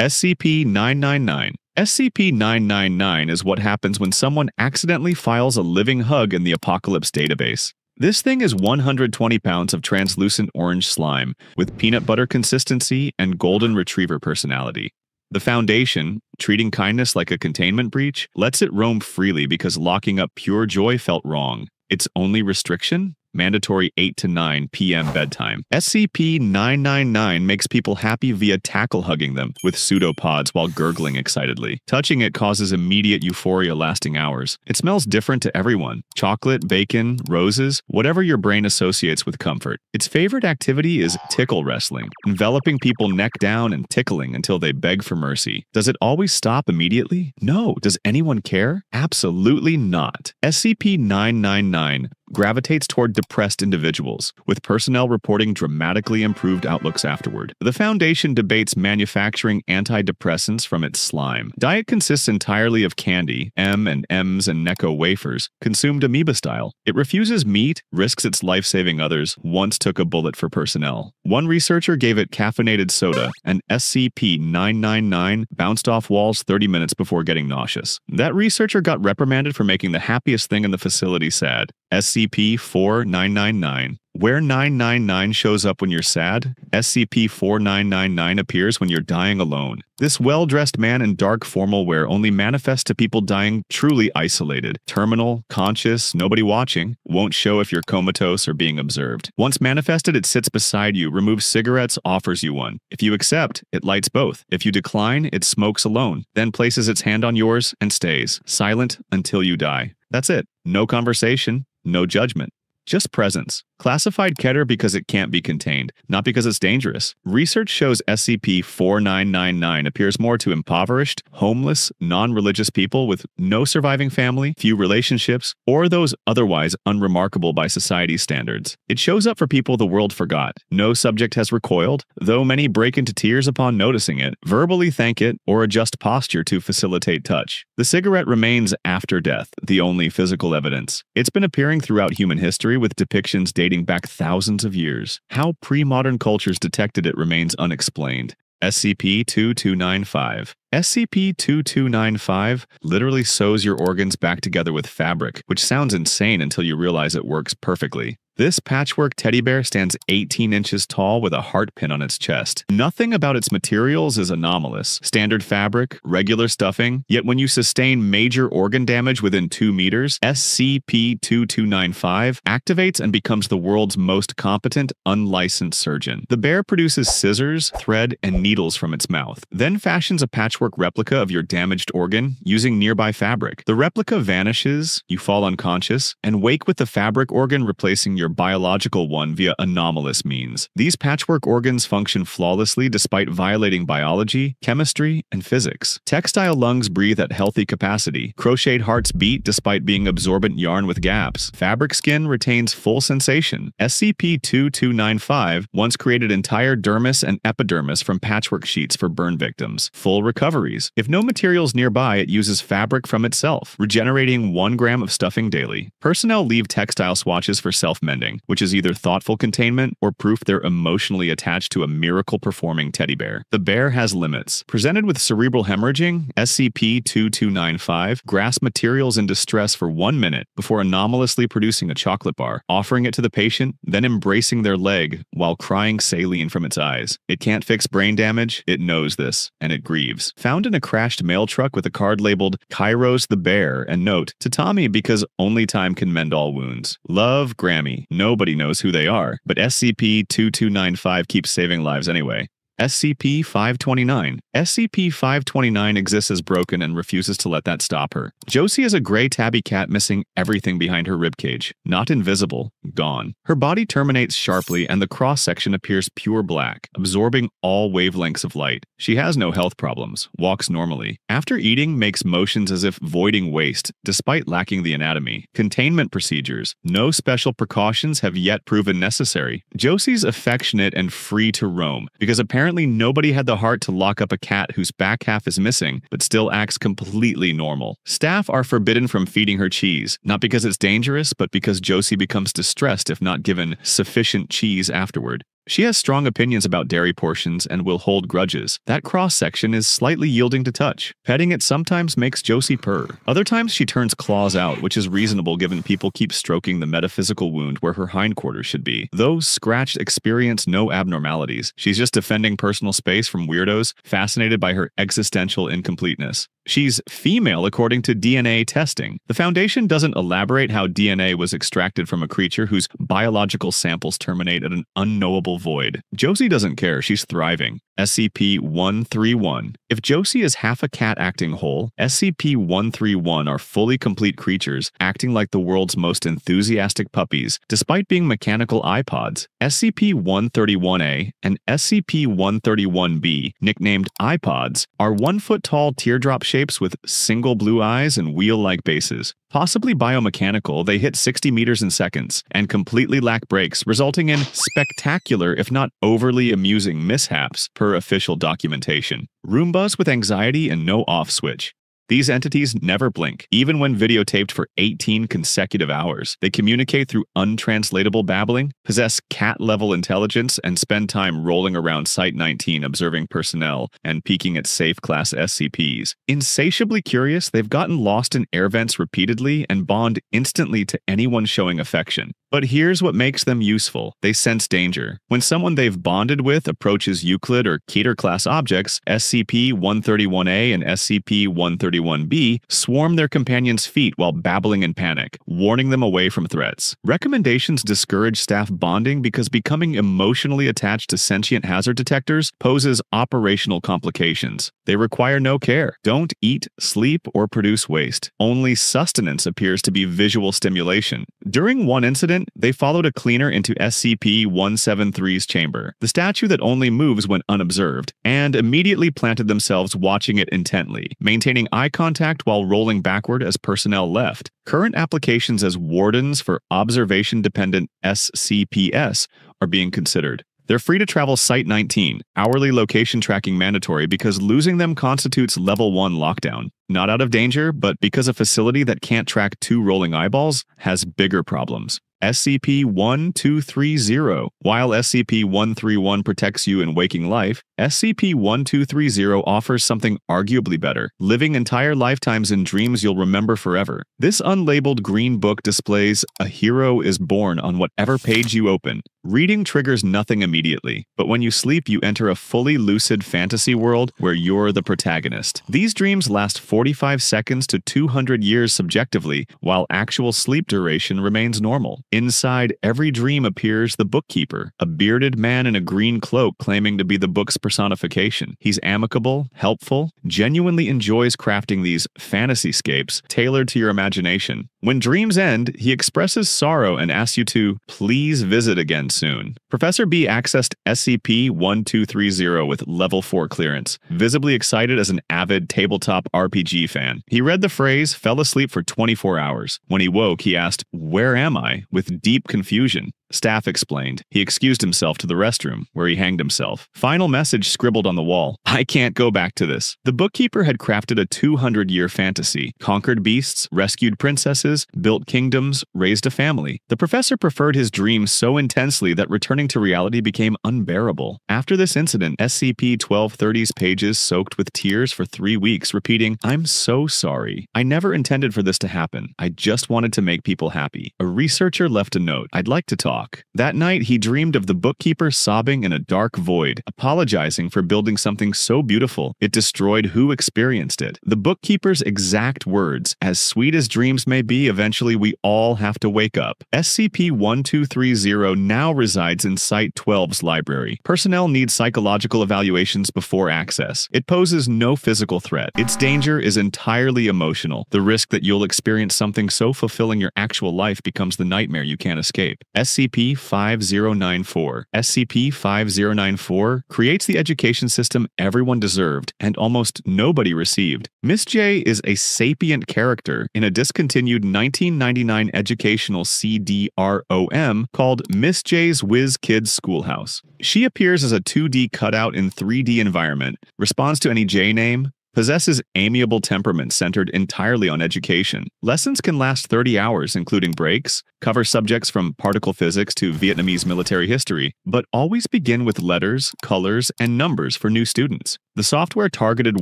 SCP-999. SCP-999 is what happens when someone accidentally files a living hug in the Apocalypse database. This thing is 120 pounds of translucent orange slime with peanut butter consistency and golden retriever personality. The Foundation, treating kindness like a containment breach, lets it roam freely because locking up pure joy felt wrong. Its only restriction? Mandatory 8 to 9 p.m. bedtime. SCP-999 makes people happy via tackle hugging them with pseudopods while gurgling excitedly. Touching it causes immediate euphoria lasting hours. It smells different to everyone. Chocolate, bacon, roses, whatever your brain associates with comfort. Its favorite activity is tickle wrestling, enveloping people neck down and tickling until they beg for mercy. Does it always stop immediately? No. Does anyone care? Absolutely not. SCP-999 gravitates toward depressed individuals, with personnel reporting dramatically improved outlooks afterward. The Foundation debates manufacturing antidepressants from its slime. Diet consists entirely of candy, M&Ms and Necco wafers, consumed amoeba-style. It refuses meat, risks its life saving others, once took a bullet for personnel. One researcher gave it caffeinated soda, and SCP-999 bounced off walls 30 minutes before getting nauseous. That researcher got reprimanded for making the happiest thing in the facility sad. SCP-4999. Where 999 shows up when you're sad, SCP-4999 appears when you're dying alone. This well-dressed man in dark formal wear only manifests to people dying truly isolated, terminal, conscious, nobody watching, won't show if you're comatose or being observed. Once manifested, it sits beside you, removes cigarettes, offers you one. If you accept, it lights both. If you decline, it smokes alone, then places its hand on yours and stays, silent until you die. That's it. No conversation, no judgment. Just presence. Classified Keter because it can't be contained, not because it's dangerous. Research shows SCP-4999 appears more to impoverished, homeless, non-religious people with no surviving family, few relationships, or those otherwise unremarkable by society's standards. It shows up for people the world forgot. No subject has recoiled, though many break into tears upon noticing it, verbally thank it, or adjust posture to facilitate touch. The cigarette remains after death, the only physical evidence. It's been appearing throughout human history with depictions dating back thousands of years. How pre-modern cultures detected it remains unexplained. SCP-2295. SCP-2295 literally sews your organs back together with fabric, which sounds insane until you realize it works perfectly. This patchwork teddy bear stands 18 inches tall with a heart pin on its chest. Nothing about its materials is anomalous. Standard fabric, regular stuffing, yet when you sustain major organ damage within 2 meters, SCP-2295 activates and becomes the world's most competent, unlicensed surgeon. The bear produces scissors, thread, and needles from its mouth, then fashions a patchwork replica of your damaged organ using nearby fabric. The replica vanishes, you fall unconscious, and wake with the fabric organ replacing your biological one via anomalous means. These patchwork organs function flawlessly despite violating biology, chemistry, and physics. Textile lungs breathe at healthy capacity. Crocheted hearts beat despite being absorbent yarn with gaps. Fabric skin retains full sensation. SCP-2295 once created entire dermis and epidermis from patchwork sheets for burn victims. Full recoveries. If no materials nearby, it uses fabric from itself, regenerating 1 gram of stuffing daily. Personnel leave textile swatches for self-mending, which is either thoughtful containment or proof they're emotionally attached to a miracle-performing teddy bear. The bear has limits. Presented with cerebral hemorrhaging, SCP-2295 grasps materials in distress for 1 minute before anomalously producing a chocolate bar, offering it to the patient, then embracing their leg while crying saline from its eyes. It can't fix brain damage, it knows this, and it grieves. Found in a crashed mail truck with a card labeled Kairos the Bear and note, to Tommy because only time can mend all wounds. Love, Grammy. Nobody knows who they are, but SCP-2295 keeps saving lives anyway. SCP-529. SCP-529 exists as broken and refuses to let that stop her. Josie is a gray tabby cat missing everything behind her ribcage. Not invisible, gone. Her body terminates sharply and the cross-section appears pure black, absorbing all wavelengths of light. She has no health problems, walks normally. After eating, makes motions as if voiding waste, despite lacking the anatomy. Containment procedures. No special precautions have yet proven necessary. Josie's affectionate and free to roam, because apparently nobody had the heart to lock up a cat whose back half is missing, but still acts completely normal. Staff are forbidden from feeding her cheese, not because it's dangerous, but because Josie becomes distressed if not given sufficient cheese afterward. She has strong opinions about dairy portions and will hold grudges. That cross-section is slightly yielding to touch. Petting it sometimes makes Josie purr. Other times she turns claws out, which is reasonable given people keep stroking the metaphysical wound where her hindquarters should be. Those scratched experience no abnormalities. She's just defending personal space from weirdos, fascinated by her existential incompleteness. She's female according to DNA testing. The Foundation doesn't elaborate how DNA was extracted from a creature whose biological samples terminate at an unknowable void. Josie doesn't care, she's thriving. SCP-131. If Josie is half a cat acting whole, SCP-131 are fully complete creatures acting like the world's most enthusiastic puppies, despite being mechanical iPods. SCP-131-A and SCP-131-B, nicknamed iPods, are 1-foot-tall teardrop shapes with single blue eyes and wheel-like bases. Possibly biomechanical, they hit 60 meters in seconds and completely lack brakes, resulting in spectacular, if not overly amusing, mishaps, per official documentation. Roombas with anxiety and no off switch. These entities never blink, even when videotaped for 18 consecutive hours. They communicate through untranslatable babbling, possess cat-level intelligence, and spend time rolling around Site-19 observing personnel and peeking at safe-class SCPs. Insatiably curious, they've gotten lost in air vents repeatedly and bond instantly to anyone showing affection. But here's what makes them useful. They sense danger. When someone they've bonded with approaches Euclid or Keter-class objects, SCP-131-A and SCP-131-B swarm their companions' feet while babbling in panic, warning them away from threats. Recommendations discourage staff bonding because becoming emotionally attached to sentient hazard detectors poses operational complications. They require no care, don't eat, sleep, or produce waste. Only sustenance appears to be visual stimulation. During one incident, they followed a cleaner into SCP-173's chamber, the statue that only moves when unobserved, and immediately planted themselves watching it intently, maintaining eye contact while rolling backward as personnel left. Current applications as wardens for observation-dependent SCPs are being considered. They're free to travel Site-19, hourly location tracking mandatory because losing them constitutes Level 1 lockdown. Not out of danger, but because a facility that can't track 2 rolling eyeballs has bigger problems. SCP-1230. While SCP-131 protects you in waking life, SCP-1230 offers something arguably better, living entire lifetimes in dreams you'll remember forever. This unlabeled green book displays "A hero is born" on whatever page you open. Reading triggers nothing immediately, but when you sleep you enter a fully lucid fantasy world where you're the protagonist. These dreams last 45 seconds to 200 years subjectively, while actual sleep duration remains normal. Inside every dream appears the bookkeeper, a bearded man in a green cloak claiming to be the book's personification. He's amicable, helpful, genuinely enjoys crafting these fantasy-scapes tailored to your imagination. When dreams end, he expresses sorrow and asks you to please visit again soon. Professor B accessed SCP-1230 with Level 4 clearance, visibly excited as an avid tabletop RPG fan. He read the phrase, fell asleep for 24 hours. When he woke, he asked, "Where am I?" with deep confusion. Staff explained. He excused himself to the restroom, where he hanged himself. Final message scribbled on the wall: "I can't go back to this." The bookkeeper had crafted a 200-year fantasy, conquered beasts, rescued princesses, built kingdoms, raised a family. The professor preferred his dreams so intensely that returning to reality became unbearable. After this incident, SCP-1230's pages soaked with tears for 3 weeks, repeating, "I'm so sorry. I never intended for this to happen. I just wanted to make people happy." A researcher left a note: "I'd like to talk." That night, he dreamed of the bookkeeper sobbing in a dark void, apologizing for building something so beautiful it destroyed who experienced it. The bookkeeper's exact words: "As sweet as dreams may be, eventually we all have to wake up." SCP-1230 now resides in Site-12's library. Personnel need psychological evaluations before access. It poses no physical threat. Its danger is entirely emotional. The risk that you'll experience something so fulfilling your actual life becomes the nightmare you can't escape. SCP-5094. SCP-5094 creates the education system everyone deserved and almost nobody received. Miss J is a sapient character in a discontinued 1999 educational CD-ROM called Miss J's Whiz Kids Schoolhouse. She appears as a 2D cutout in 3D environment, responds to any J name, Possesses amiable temperament centered entirely on education. Lessons can last 30 hours, including breaks, cover subjects from particle physics to Vietnamese military history, but always begin with letters, colors, and numbers for new students. The software targeted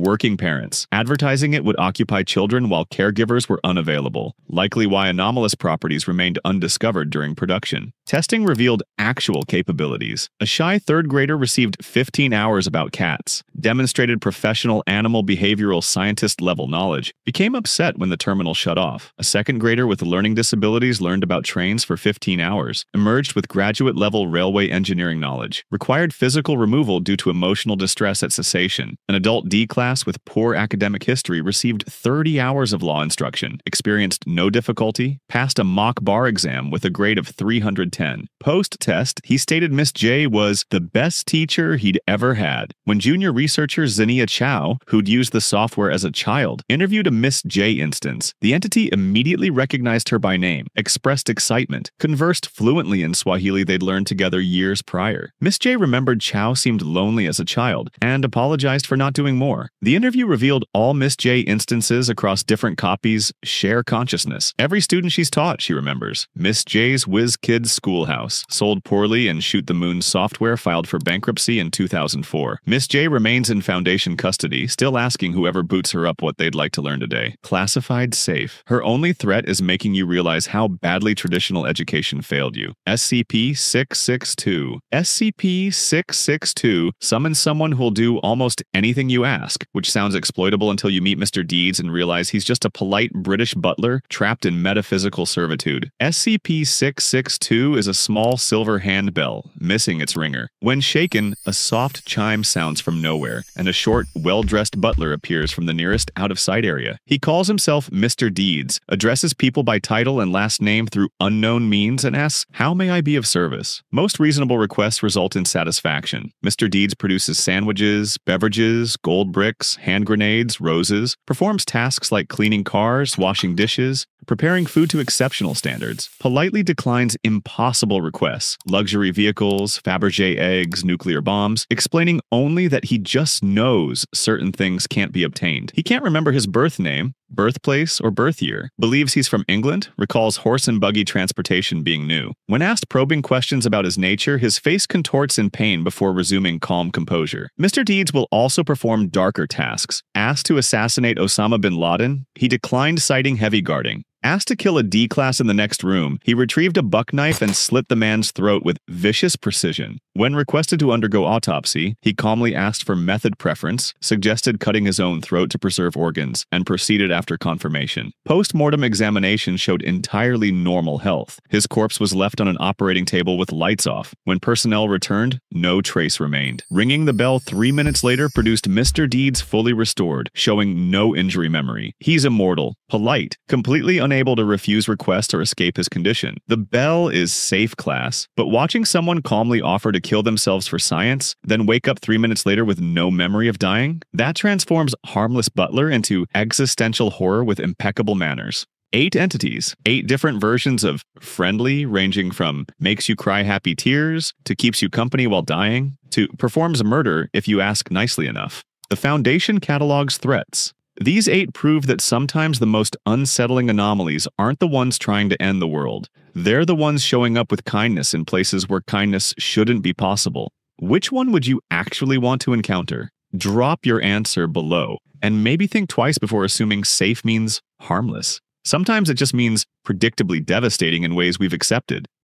working parents, advertising it would occupy children while caregivers were unavailable, likely why anomalous properties remained undiscovered during production. Testing revealed actual capabilities. A shy third grader received 15 hours about cats, demonstrated professional animal behavioral scientist-level knowledge, became upset when the terminal shut off. A second grader with learning disabilities learned about trains for 15 hours, emerged with graduate-level railway engineering knowledge, required physical removal due to emotional distress at cessation. An adult D class with poor academic history received 30 hours of law instruction, experienced no difficulty, passed a mock bar exam with a grade of 310. Post-test, he stated Miss J was the best teacher he'd ever had. When junior researcher Zinnia Chow, who'd used the software as a child, interviewed a Miss J instance, the entity immediately recognized her by name, expressed excitement, conversed fluently in Swahili they'd learned together years prior. Miss J remembered Chow seemed lonely as a child and apologized for not doing more. The interview revealed all Miss J instances across different copies share consciousness. Every student she's taught, she remembers. Miss J's Whiz Kids Schoolhouse, sold poorly and Shoot the Moon software filed for bankruptcy in 2004. Miss J remains in Foundation custody, still asking whoever boots her up what they'd like to learn today. Classified safe. Her only threat is making you realize how badly traditional education failed you. SCP-662. SCP-662 summons someone who'll do almost anything you ask, which sounds exploitable until you meet Mr. Deeds and realize he's just a polite British butler trapped in metaphysical servitude. SCP-662 is a small silver handbell, missing its ringer. When shaken, a soft chime sounds from nowhere, and a short, well-dressed butler appears from the nearest out-of-sight area. He calls himself Mr. Deeds, addresses people by title and last name through unknown means, and asks, "How may I be of service?" Most reasonable requests result in satisfaction. Mr. Deeds produces sandwiches, beverages, gold bricks, hand grenades, roses, performs tasks like cleaning cars, washing dishes, preparing food to exceptional standards, politely declines impossible requests, luxury vehicles, Fabergé eggs, nuclear bombs, explaining only that he just knows certain things can't be obtained. He can't remember his birth name, birthplace, or birth year, believes he's from England, recalls horse and buggy transportation being new. When asked probing questions about his nature, his face contorts in pain before resuming calm composure. Mr. Deeds will also perform darker tasks. Asked to assassinate Osama bin Laden, he declined citing heavy guarding. Asked to kill a D class in the next room, he retrieved a buck knife and slit the man's throat with vicious precision. When requested to undergo autopsy, he calmly asked for method preference, suggested cutting his own throat to preserve organs, and proceeded after confirmation. Post-mortem examination showed entirely normal health. His corpse was left on an operating table with lights off. When personnel returned, no trace remained. Ringing the bell 3 minutes later produced Mr. Deeds fully restored, showing no injury memory. He's immortal, polite, completely unable to refuse requests or escape his condition. The bell is safe class, but watching someone calmly offer to kill themselves for science, then wake up 3 minutes later with no memory of dying, that transforms harmless butler into existential horror with impeccable manners. 8 entities, 8 different versions of friendly, ranging from makes you cry happy tears, to keeps you company while dying, to performs murder if you ask nicely enough. The Foundation catalogs threats. These 8 prove that sometimes the most unsettling anomalies aren't the ones trying to end the world. They're the ones showing up with kindness in places where kindness shouldn't be possible. Which one would you actually want to encounter? Drop your answer below, and maybe think twice before assuming safe means harmless. Sometimes it just means predictably devastating in ways we've accepted.